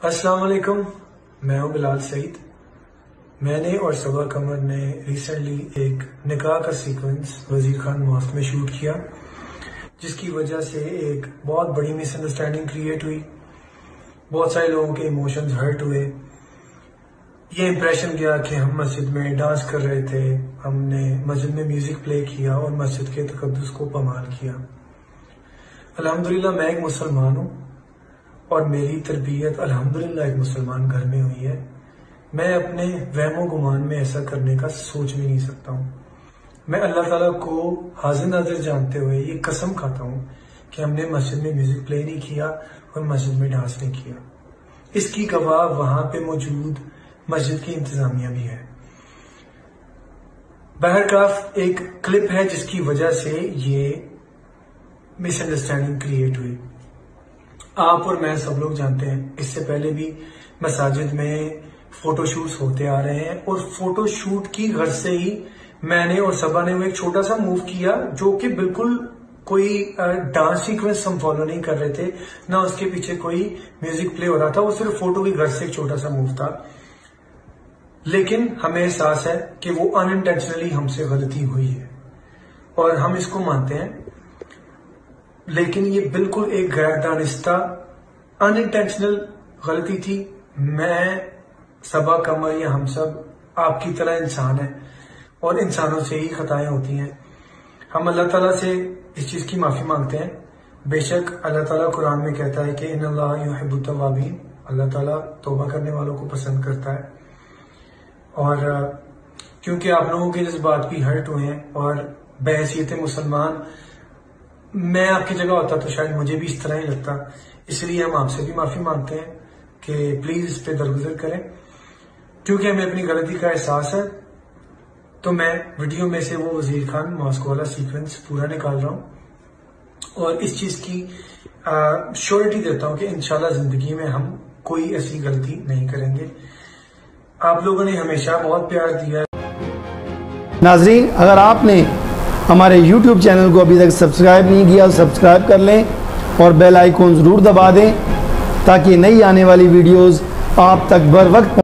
السلام علیکم، میں ہوں بلال سعید۔ میں نے اور صبا قمر نے ریسنٹلی ایک نکاح کا سیکوینس وزیر خان ماسک میں شوٹ کیا، جس کی وجہ سے ایک بہت بڑی مس انڈرسٹینڈنگ کریٹ ہوئی، بہت سارے لوگوں کے ایموشنز ہرٹ ہوئے۔ یہ امپریشن گیا کہ ہم مسجد میں ڈانس کر رہے تھے، ہم نے مسجد میں میوزک پلے کیا اور مسجد کے تقدس کو پامال کیا۔ الحمدللہ میں ایک مسلمان ہوں اور میری تربیت الحمدللہ ایک مسلمان گھر میں ہوئی ہے۔ میں اپنے وہم و گمان میں ایسا کرنے کا سوچ بھی نہیں سکتا ہوں۔ میں اللہ تعالیٰ کو حاضر ناظر جانتے ہوئے یہ قسم کھاتا ہوں کہ ہم نے مسجد میں میوزک پلے نہیں کیا اور مسجد میں ڈانس نہیں کیا۔ اس کی گواہ وہاں پہ موجود مسجد کی انتظامیہ بھی ہے۔ بہرکاف ایک کلپ ہے جس کی وجہ سے یہ مس انڈرسٹینڈنگ کریٹ ہوئی۔ آپ اور میں سب لوگ جانتے ہیں، اس سے پہلے بھی مساجد میں فوٹو شوٹس ہوتے آ رہے ہیں، اور فوٹو شوٹ کی غرض سے ہی میں نے اور صبا نے وہ ایک چھوٹا سا موو کیا جو کہ بالکل کوئی ڈانس سیکوینس ہم فالو نہیں کر رہے تھے، نہ اس کے پیچھے کوئی میوزک پلے ہو رہا تھا، وہ صرف فوٹو کی غرض سے ایک چھوٹا سا موو تھا۔ لیکن ہمیں احساس ہے کہ وہ ان انٹینشنلی ہم سے غلطی ہوئی ہے اور ہم اس کو مانتے ہیں، لیکن یہ بالکل ایک غیر دانستہ ان انٹینشنل غلطی تھی۔ میں، صبا، قمر یا ہم سب آپ کی طرح انسان ہیں اور انسانوں سے ہی خطائیں ہوتی ہیں۔ ہم اللہ تعالیٰ سے اس چیز کی معافی مانگتے ہیں۔ بے شک اللہ تعالیٰ قرآن میں کہتا ہے کہ ان اللہ یحب التوابین، اللہ تعالیٰ توبہ کرنے والوں کو پسند کرتا ہے۔ اور کیونکہ آپ لوگوں کے جذبات بھی ہرٹ ہوئے ہیں اور بحیثیت مسلمان میں آپ کی جگہ ہوتا تو شاید مجھے بھی اس طرح ہی لگتا، اس لیے ہم آپ سے بھی معافی مانگتے ہیں کہ پلیز اس پہ درگزر کریں۔ کیونکہ ہمیں اپنی غلطی کا احساس ہے تو میں ویڈیو میں سے وہ وزیر خان ماسک والا سیکوینس پورا نکال رہا ہوں اور اس چیز کی شیورٹی دیتا ہوں کہ انشاءاللہ زندگی میں ہم کوئی ایسی غلطی نہیں کریں گے۔ آپ لوگوں نے ہمیشہ بہت پیار دیا ہے۔ ناظرین، اگر آپ نے ہمارے یوٹیوب چینل کو ابھی تک سبسکرائب نہیں کیا، سبسکرائب کر لیں اور بیل آئیکن ضرور دبا دیں تاکہ نئی آنے والی ویڈیوز آپ تک بر وقت